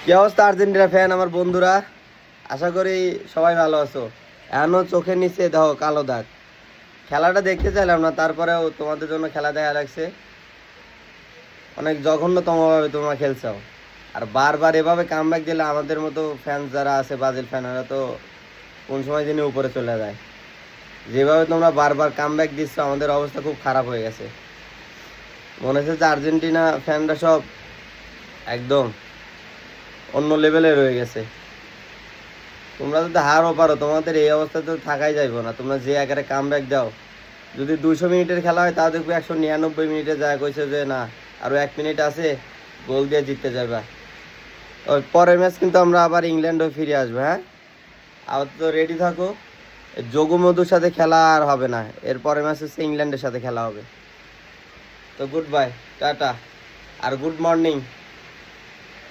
কি অবস্থা Argentina fan আমার বন্ধুরা? আশা করি সবাই ভালো আছো। এখনো চোখের নিচে দেখো কালো দাগ। খেলাটা দেখতে চাইলাম না, তারপরেও তোমাদের জন্য খেলা দেখা লাগছে। অনেক জঘন্যতম ভাবে তোমরা খেলছো, আর বারবার এভাবে কামব্যাক দিলে আমাদের মতো ফ্যান যারা আছে, ব্রাজিল ফ্যানরা তো কোন সময় যিনি উপরে চলে যায়। যেভাবে তোমরা বারবার কামব্যাক দিচ্ছ, আমাদের অবস্থা খুব খারাপ হয়ে গেছে। মনে হচ্ছে যে আর্জেন্টিনা ফ্যানরা সব একদম অন্য লেভেলে রয়ে গেছে। তোমরা যদি হারও পারো, তোমাদের এই অবস্থা তো থাকাই যাইব না। তোমরা যে আকারে কামব্যাক দাও, যদি 200 মিনিটের খেলা হয় তাও দেখবে 199 মিনিটে যায় কইছে যে না, আরো 1 মিনিট আছে, গোল দিয়ে জিততে যাবে। ওই পরের ম্যাচ কিন্তু আমরা আবার ইংল্যান্ডও ফিরে আসবো, হ্যাঁ? আবার তো রেডি থাকো। যোগমধুর সাথে খেলা আর হবে না, এর পরের ম্যাচ হচ্ছে ইংল্যান্ডের সাথে খেলা হবে। তো গুড বাই, টাটা, আর গুড মর্নিং।